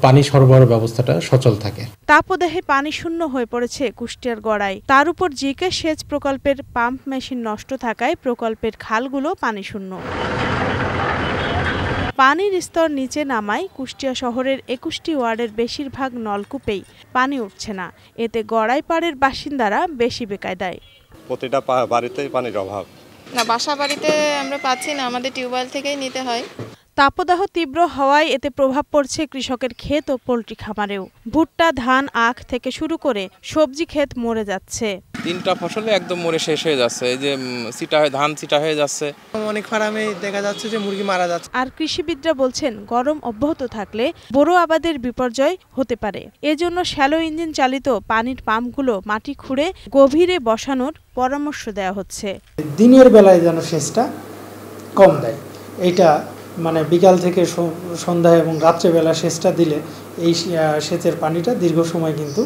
S7: পানি সরবরাহ ব্যবস্থাটা সচল থাকে।
S4: তাপদাহে পানি শূন্য হয়ে পড়েছে কুষ্টিয়ার গড়াই। তার উপর জিকে সেচ প্রকল্পের পাম্প মেশিন নষ্ট থাকায় প্রকল্পের খালগুলো পানি শূন্য। পানির স্তর নিচে নামায় কুষ্টিয়া শহরের 21টি ওয়ার্ডের বেশিরভাগ নলকূপেই পানি উঠছে না। এতে গড়াই পাড়ের বাসিন্দারা বেশি বেকায়দায়।
S27: প্রতিটা বাড়িতেই পানির অভাব।
S28: না, বাসা বাড়িতে আমরা পাচ্ছি না, আমাদের টিউবওয়েল থেকেই নিতে হয়।
S4: তাপদাহ তীব্র হওয়ায় এতে প্রভাব পড়ছে কৃষকের ক্ষেত ও পোল্ট্রি খামারেও। ভুট্টা, ধান, আখ থেকে শুরু করে সবজি ক্ষেত মরে যাচ্ছে।
S29: 3টা ফসলে একদম মরে শেষ হয়ে যাচ্ছে। এই যে ধান চিটা হয়ে যাচ্ছে।
S19: অনেক ফার্মে দেখা যাচ্ছে যে মুরগি মারা যাচ্ছে।
S4: আর কৃষিবিদরা বলছেন গরম অব্যাহত থাকলে বোরো আবাদের বিপর্যয় হতে পারে। এজন্য শ্যালো ইঞ্জিন চালিত পানির পাম্পগুলো মাটি খুঁড়ে গভীরে বসানোর পরামর্শ দেওয়া হচ্ছে।
S30: দিনের বেলায় যেন সেচটা কম দেয়, এটা
S8: মানে বিকাল থেকে সন্ধ্যা এবং রাত্রেবেলা সেচটা দিলে এই সেচের পানিটা দীর্ঘ সময় কিন্তু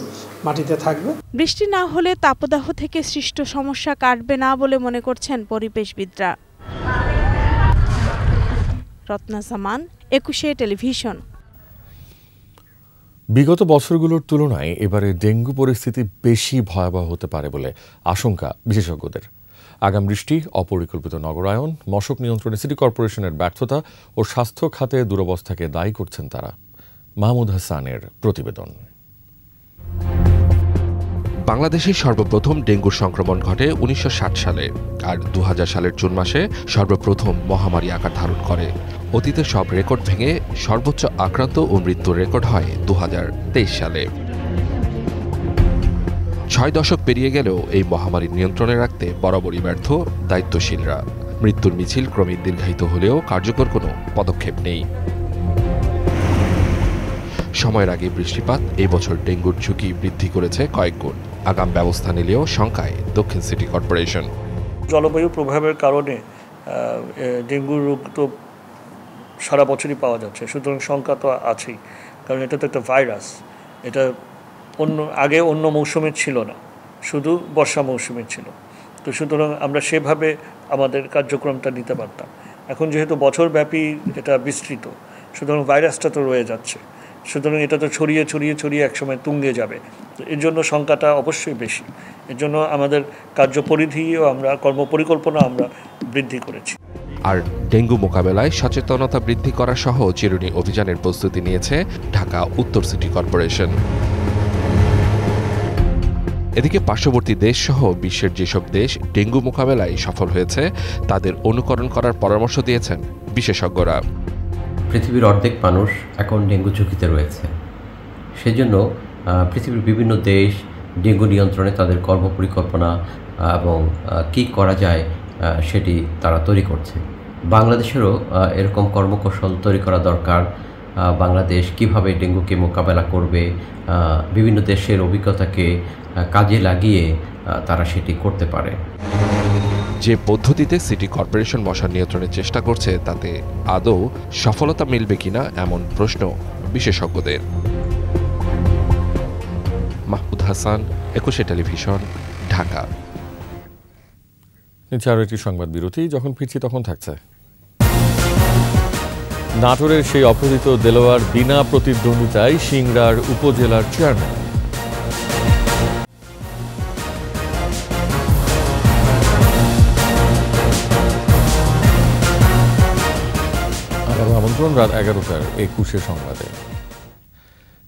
S8: মাটিতে থাকবে।
S4: বৃষ্টি না হলে তাপদাহ থেকে সৃষ্ট সমস্যা কাটবে না বলে মনে করছেন পরিবেশবিদরা। রত্না সামান, 21 টেলিভিশন।
S1: বিগত বছরগুলোর তুলনায় এবারে ডেঙ্গু পরিস্থিতি বেশি ভয়াবহ হতে পারে বলে আশঙ্কা বিশেষজ্ঞদের। আগাম বৃষ্টি, অপরিকল্পিত নগরায়ন, মশক নিয়ন্ত্রণে সিটি কর্পোরেশনের ব্যর্থতা ও স্বাস্থ্য খাতে দুরবস্থাকে দায়ী করছেন তারা। মাহমুদ হাসানের প্রতিবেদন।
S9: বাংলাদেশে সর্বপ্রথম ডেঙ্গুর সংক্রমণ ঘটে 1960 সালে, আর 2000 সালের জুন মাসে সর্বপ্রথম মহামারী আকার ধারণ করে। অতীতে সব রেকর্ড ভেঙে সর্বোচ্চ আক্রান্ত ও মৃত্যুর রেকর্ড হয় 2023 সালে। 6 দশক পেরিয়ে গেলেও এই মহামারী নিয়ন্ত্রণে রাখতে বরাবরই ব্যর্থ দায়িত্বশীলরা। মৃত্যুর মিছিল ক্রমে দীর্ঘায়িত হলেও কার্যকর কোনো পদক্ষেপ নেই। সময়ের আগে বৃষ্টিপাত এই বছর ডেঙ্গুর ঝুঁকি বৃদ্ধি করেছে কয়েক গুণ। আগাম ব্যবস্থা নিলেও শঙ্কায় দক্ষিণ সিটি কর্পোরেশন।
S10: জলবায়ু প্রভাবের কারণে ডেঙ্গুর রোগ তো সারা বছরই পাওয়া যাচ্ছে, সুতরাং শঙ্কা তো আছেই, কারণ এটা তো একটা ভাইরাস। এটা আগে অন্য মৌসুমের ছিল না, শুধু বর্ষা মৌসুমের ছিল। তো সুতরাং আমরা সেভাবে আমাদের কার্যক্রমটা নিতে পারতাম। এখন যেহেতু বছরব্যাপী এটা বিস্তৃত, সুতরাং ভাইরাসটা তো রয়ে যাচ্ছে, সুতরাং এটা তো ছড়িয়ে ছড়িয়ে ছড়িয়ে একসময় তুঙ্গে যাবে। তো এর জন্য সংখ্যাটা অবশ্যই বেশি। এর জন্য আমাদের কার্যপরিধিও আমরা কর্মপরিকল্পনা আমরা বৃদ্ধি করেছি।
S9: আর ডেঙ্গু মোকাবেলায় সচেতনতা বৃদ্ধি করা সহ চিরুনি অভিযানের প্রস্তুতি নিয়েছে ঢাকা উত্তর সিটি কর্পোরেশন। এদিকে পার্শ্ববর্তী দেশ সহ বিশ্বের যেসব দেশ ডেঙ্গু মোকাবেলায় সফল হয়েছে তাদের অনুকরণ করার পরামর্শ দিয়েছেন বিশেষজ্ঞরা।
S11: পৃথিবীর অর্ধেক মানুষ এখন ডেঙ্গু ঝুঁকিতে রয়েছে, সেজন্য পৃথিবীর বিভিন্ন দেশ ডেঙ্গু নিয়ন্ত্রণে তাদের কর্মপরিকল্পনা এবং কি করা যায় সেটি তারা তৈরি করছে। বাংলাদেশেরও এরকম কর্মকৌশল তৈরি করা দরকার। বাংলাদেশ কিভাবে ডেঙ্গুকে মোকাবেলা করবে, বিভিন্ন দেশের অভিজ্ঞতাকে কাজে লাগিয়ে তারা সেটি করতে পারে।
S9: যে পদ্ধতিতে সিটি কর্পোরেশন মশা নিয়ন্ত্রণের চেষ্টা করছে তাতে আদৌ সফলতা মিলবে কিনা এমন প্রশ্ন বিশেষজ্ঞদের। মাহমুদ হাসান, 21 টেলিভিশন, ঢাকা।
S1: আরও একটি সংবাদ বিরতি, যখন ফিরছি তখন থাকছে। নাটোরের সেই অপহৃত দেলোয়ার বিনা প্রতিদ্বন্দ্বিতায় সিংড়ার উপজেলার চেয়ারম্যান। আমন্ত্রণ রাত 11টার 21 সংবাদে।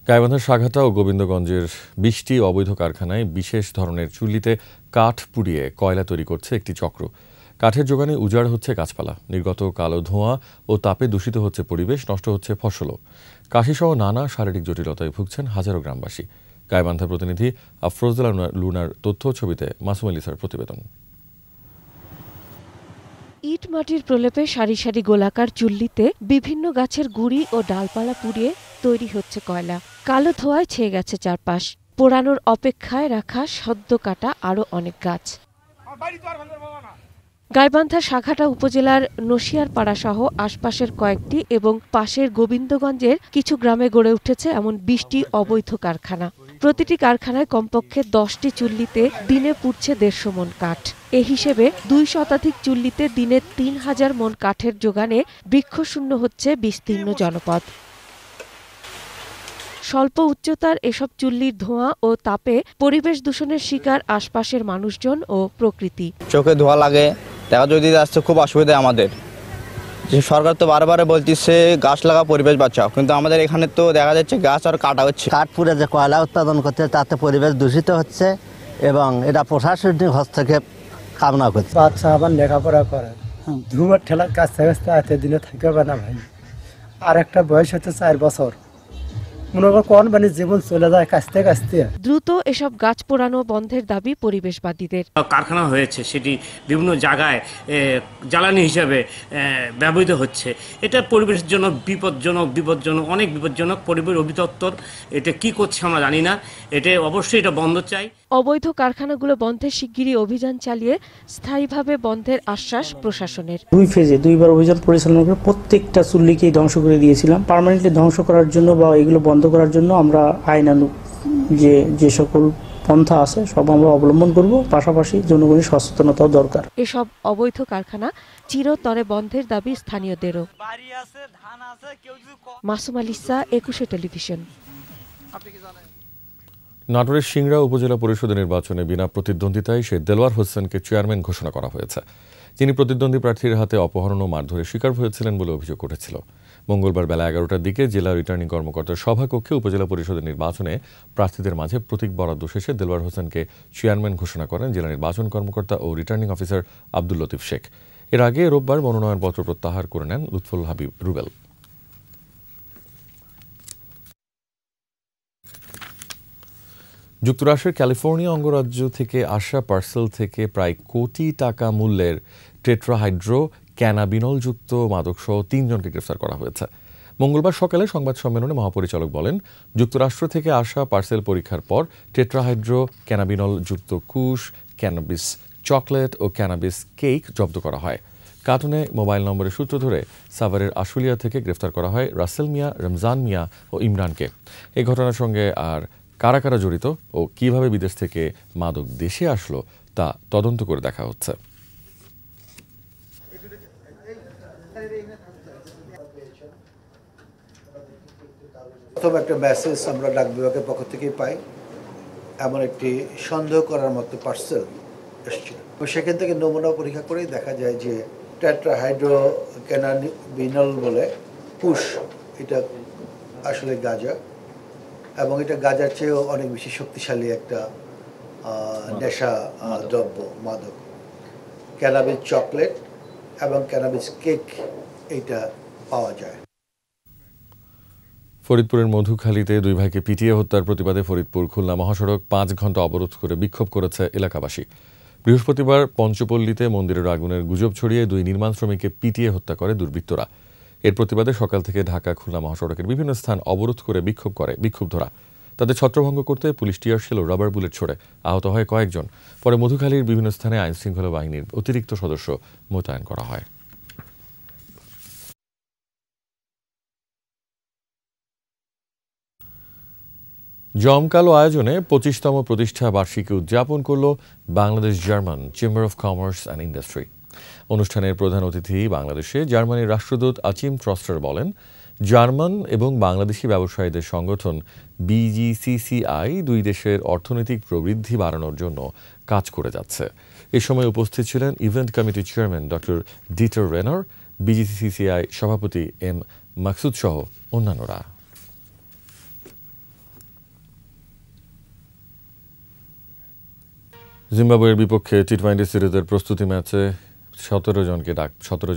S1: গাইবান্ধার সাঘাটা ও গোবিন্দগঞ্জের 20টি অবৈধ কারখানায় বিশেষ ধরনের চুল্লিতে কাঠ পুড়িয়ে কয়লা তৈরি করছে একটি চক্র। কাঠের যোগানে উজাড় হচ্ছে গাছপালা, নির্গত কালো ধোঁয়া ও তাপে দূষিত হচ্ছে পরিবেশ, নষ্ট হচ্ছে ফসলও। কাশিসহ নানা শারীরিক জটিলতায় ভুগছেন হাজারো গ্রামবাসী। গাইবান্ধা প্রতিনিধি আফরোজা লুনার তথ্য, ছবিতে মাসুম আলিসার প্রতিবেদন।
S12: ইট মাটির প্রলেপে সারি সারি গোলাকার চুল্লিতে বিভিন্ন গাছের গুঁড়ি ও ডালপালা পুড়িয়ে তৈরি হচ্ছে কয়লা। কালো ধোঁয়ায় ছেয়ে গেছে চারপাশ। পোড়ানোর অপেক্ষায় রাখা সদ্য কাটা আরও অনেক গাছ। গাইবান্ধা সাঘাটা উপজেলার নশিয়ারপাড়া সহ আশপাশের কয়েকটি এবং পাশের গোবিন্দগঞ্জের কিছু গ্রামে গড়ে উঠেছে এমন 20টি অবৈধ কারখানা। প্রতিটি কারখানায় কমপক্ষে 10টি চুল্লিতে দিনে পুড়ছে 150 মন কাঠ। এ হিসেবে 2 শতাধিক চুল্লিতে দিনে 3000 মন কাঠের যোগানে বৃক্ষশূন্য হচ্ছে বিস্তীর্ণ জনপদ। স্বল্প উচ্চতার এসব চুল্লির ধোঁয়া ও তাপে পরিবেশ দূষণের শিকার আশপাশের মানুষজন ও প্রকৃতি।
S13: চোখে ধোঁয়া লাগে, দেখা যদি আসছে খুব অসুবিধা আমাদের। যে সরকার তো বারবার বলতেছে গাছ লাগা পরিবেশ বাঁচাও, কিন্তু আমাদের এখানে তো দেখা যাচ্ছে গাছ আর কাটা হচ্ছে।
S14: কাঠ পুড়ে যে কয়লা উৎপাদন করছে তাতে পরিবেশ দূষিত হচ্ছে এবং এটা প্রশাসনিক হস্তক্ষেপ কামনা করছে।
S15: বাচ্চা আবার লেখাপড়া করে, ধুমার ঠেলার কাছ থেকে এত দিনে থাকবে না ভাই। আর একটা বয়স হচ্ছে 4 বছর, মনে করেন মানে জীবন চলে যায় কাছতে কাছতে।
S12: দ্রুত এসব গাছ পোড়ানো বন্ধের দাবি পরিবেশবাদীদের।
S16: কারখানা হয়েছে, সেটি বিভিন্ন জায়গায় জ্বালানি হিসাবে ব্যবহৃত হচ্ছে, এটা পরিবেশের জন্য বিপজ্জনক, অনেক বিপজ্জনক। পরিবেশ অধিদপ্তর এটা কি করছে আমরা জানি না, এটা অবশ্যই এটা বন্ধ চাই।
S12: অবৈধ কারখানাগুলো বন্ধের শিগগিরই অভিযান চালিয়ে স্থায়ীভাবে বন্ধের আশ্বাস প্রশাসনের।
S17: 2 ফেজে 2বার অভিযান পরিচালনা করে প্রত্যেকটা চুল্লিকেই ধ্বংস করে দিয়েছিলাম। পার্মানেন্টলি ধ্বংস করার জন্য বা এগুলো বন্ধ করার জন্য আমরা আইনানুগ যে সকল পন্থা আছে সব আমরা অবলম্বন করব, পাশাপাশি জনগণের সচেতনতাও দরকার।
S12: এসব অবৈধ কারখানা চিরতরে বন্ধের দাবি স্থানীয়দেরও। মাসুম আলিসা, 21 টেলিভিশন।
S1: নাটোরের সিংড়া উপজেলা পরিষদ নির্বাচনে বিনা প্রতিদ্বন্দ্বিতায় শেখ দেলোয়ার হোসেনকে চেয়ারম্যান ঘোষণা করা হয়েছে। তিনি প্রতিদ্বন্দ্বী প্রার্থীর হাতে অপহরণ ও মারধরের শিকার হয়েছিলেন বলে অভিযোগ উঠেছিল। মঙ্গলবার বেলা 11টার দিকে জেলা রিটার্নিং কর্মকর্তার সভাকক্ষে উপজেলা পরিষদের নির্বাচনে প্রার্থীদের মাঝে প্রতীক বরাদ্দ শেষে দেলোয়ার হোসেনকে চেয়ারম্যান ঘোষণা করেন জেলা নির্বাচন কর্মকর্তা ও রিটার্নিং অফিসার আব্দুল লতিফ শেখ। এর আগে রোববার মনোনয়নপত্র প্রত্যাহার করে নেন লুৎফুল হাবিব রুবেল। যুক্তরাষ্ট্রের ক্যালিফোর্নিয়া অঙ্গরাজ্য থেকে আসা পার্সেল থেকে প্রায় কোটি টাকা মূল্যের টেট্রাহাইড্রো ক্যানাবিনলযুক্ত মাদকসহ 3 জনকে গ্রেফতার করা হয়েছে। মঙ্গলবার সকালে সংবাদ সম্মেলনে মহাপরিচালক বলেন, যুক্তরাষ্ট্র থেকে আসা পার্সেল পরীক্ষার পর টেট্রাহাইড্রো ক্যানাবিনলযুক্ত কুশ, ক্যানাবিস চকলেট ও ক্যানাবিস কেক জব্দ করা হয়। কার্টুনে মোবাইল নম্বরের সূত্র ধরে সাভারের আশুলিয়া থেকে গ্রেফতার করা হয় রাসেল মিয়া, রমজান মিয়া ও ইমরানকে। এই ঘটনার সঙ্গে আর কারা কারা জড়িত ও কিভাবে বিদেশ থেকে মাদক দেশে আসলো তা তদন্ত করে দেখা হচ্ছে।
S18: প্রথম একটা মেসেজ আমরা ডাক বিভাগের পক্ষ থেকেই পাই, এমন একটি সন্দেহ করার মতো পার্সেল এসেছিল। সেখান থেকে নমুনা পরীক্ষা করেই দেখা যায় যে টেট্রাহাইড্রো ক্যানাবিনল বলে পুশ, এটা আসলে গাঁজা, এবং এটা গাঁজার চেয়েও অনেক বেশি শক্তিশালী একটা নেশা দ্রব্য মাদক। ক্যানাবিস চকলেট এবং ক্যানাবিস কেক এইটা পাওয়া যায়।
S1: ফরিদপুরের মধুখালীতে 2 ভাইকে পিটিয়ে হত্যার প্রতিবাদে ফরিদপুর খুলনা মহাসড়ক 5 ঘন্টা অবরোধ করে বিক্ষোভ করেছে এলাকাবাসী। বৃহস্পতিবার পঞ্চপল্লীতে মন্দিরের আগুনের গুজব ছড়িয়ে 2 নির্মাণ শ্রমিককে পিটিয়ে হত্যা করে দুর্বৃত্তরা। এর প্রতিবাদে সকাল থেকে ঢাকা খুলনা মহাসড়কের বিভিন্ন স্থান অবরোধ করে বিক্ষোভ করে বিক্ষুব্ধরা। তাদের ছত্রভঙ্গ করতে পুলিশ টিয়ারশেল ও রাবার বুলেট ছোড়ে আহত হয় কয়েকজন। পরে মধুখালীর বিভিন্ন স্থানে আইনশৃঙ্খলা বাহিনীর অতিরিক্ত সদস্য মোতায়েন করা হয়। জমকালো আয়োজনে 25তম প্রতিষ্ঠা বার্ষিকী উদযাপন করল Bangladesh German chamber of commerce and industry. অনুষ্ঠানের প্রধান অতিথি বাংলাদেশে জার্মানির রাষ্ট্রদূত আচিম ট্রস্টার বলেন, জার্মান এবং বাংলাদেশি ব্যবসায়ীদের সংগঠন BGCCI 2 দেশের অর্থনৈতিক প্রবৃদ্ধি বাড়ানোর জন্য কাজ করে যাচ্ছে। এ সময় উপস্থিত ছিলেন ইভেন্ট কমিটির chairman doctor deter Rayner, BGCCI সভাপতি M মাকসুদ সহ অন্যান্যরা। জিম্বাবুয়ের বিপক্ষে টি-20 সিরিজের প্রস্তুতি ম্যাচে 17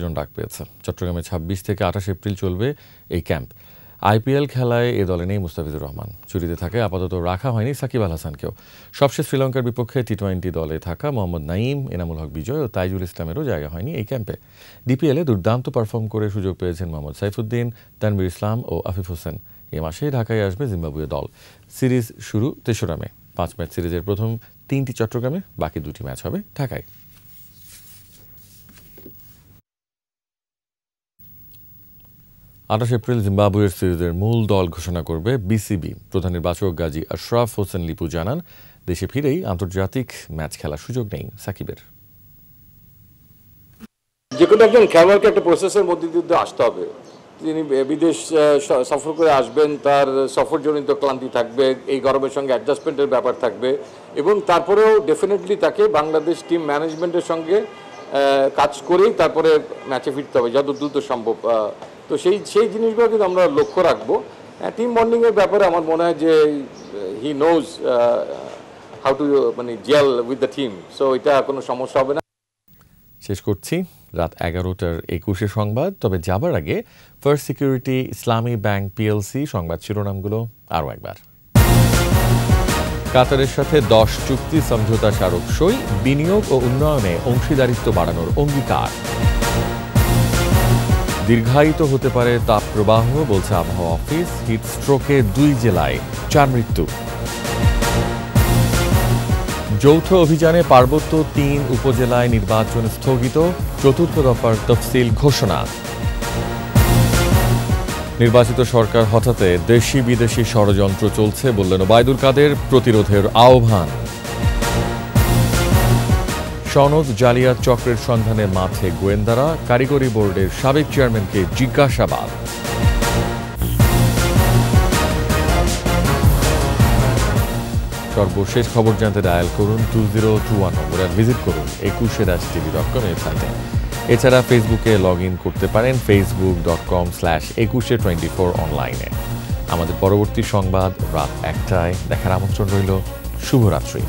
S1: জন ডাক পেয়েছে। চট্টগ্রামে 26 থেকে 28 এপ্রিল চলবে এই ক্যাম্প। IPL খেলায় এ দলে নেই মুস্তাফিজুর রহমান। চুরিতে থাকে আপাতত রাখা হয়নি সাকিব আল হাসানকেও। সবশেষ শ্রীলঙ্কার বিপক্ষে টি-20 দলে থাকা মোহাম্মদ নাইম, এনামুল হক বিজয় ও তাইজুল ইসলামেরও জায়গা হয়নি এই ক্যাম্পে। DPL-এ দুর্দান্ত পারফর্ম করে সুযোগ পেয়েছেন মোহাম্মদ সাইফুদ্দিন, তানভীর ইসলাম ও আফিফ হোসেন। এ মাসে ঢাকায় আসবে জিম্বাবুয়ে দল। সিরিজ শুরু 3রা মে। 5 ম্যাচ সিরিজের প্রথম 3টি চট্টগ্রামে, বাকি 2টি ম্যাচ হবে ঢাকায়। 28 এপ্রিল জিম্বাবুয়ের সিরিজের মূল দল ঘোষণা করবে BCB। প্রধান নির্বাচক গাজী আশরাফ হোসেন লিপু জানান, দেশে ফিরেই আন্তর্জাতিক ম্যাচ খেলার সুযোগ নেই সাকিবের।
S20: যে কোনো একজন খেলোয়াড়কে একটা প্রসেসের মধ্যে দিয়ে আসতে হবে। তিনি বিদেশ সফর করে আসবেন, তার সফরজনিত ক্লান্তি থাকবে, এই গরমের সঙ্গে অ্যাডজাস্টমেন্টের ব্যাপার থাকবে, এবং তারপরেও ডেফিনেটলি তাকে বাংলাদেশ টিম ম্যানেজমেন্টের সঙ্গে কাজ করেই তারপরে ম্যাচে ফিরতে হবে যত দ্রুত সম্ভব। তো সেই জিনিসগুলো কিন্তু আমরা লক্ষ্য রাখবো। টিম বন্ডিংয়ের ব্যাপারে আমার মনে হয় যে he knows how to gel with the team, so এটা কোনো সমস্যা হবে না।
S1: শেষ করছি রাত 11:21 সংবাদ। তবে যাবার আগে ফার্স্ট সিকিউরিটি ইসলামী ব্যাংক PLC সংবাদ শিরোনামগুলো আরও একবার। কাতারের সাথে 10 চুক্তি সমঝোতা স্মারক সই, বিনিয়োগ ও উন্নয়নে অংশীদারিত্ব বাড়ানোর অঙ্গীকার। দীর্ঘায়িত হতে পারে তাপপ্রবাহ, বলছে আবহাওয়া অফিস। হিট স্ট্রোকে 2 জেলায় 4 মৃত্যু। যৌথ অভিযানে পার্বত্য 3 উপজেলায় নির্বাচন স্থগিত, চতুর্থ দফার তফসিল ঘোষণা। নির্বাচিত সরকার হঠাতে দেশি বিদেশি ষড়যন্ত্র চলছে, বললেন ওবায়দুল কাদের। প্রতিরোধের আহ্বান। সনদ জালিয়াত চক্রের সন্ধানে মাঠে গোয়েন্দারা, কারিগরি বোর্ডের সাবেক চেয়ারম্যানকে জিজ্ঞাসাবাদ। সর্বশেষ খবর জানতে ডায়াল করুন 2021 নম্বরে, ভিজিট করুন 21.tv.com ওয়েবসাইটে। এছাড়া ফেসবুকে লগ ইন করতে পারেন facebook.com/2124 অনলাইনে। আমাদের পরবর্তী সংবাদ রাত 1টায় দেখার আমন্ত্রণ রইল। শুভরাত্রি।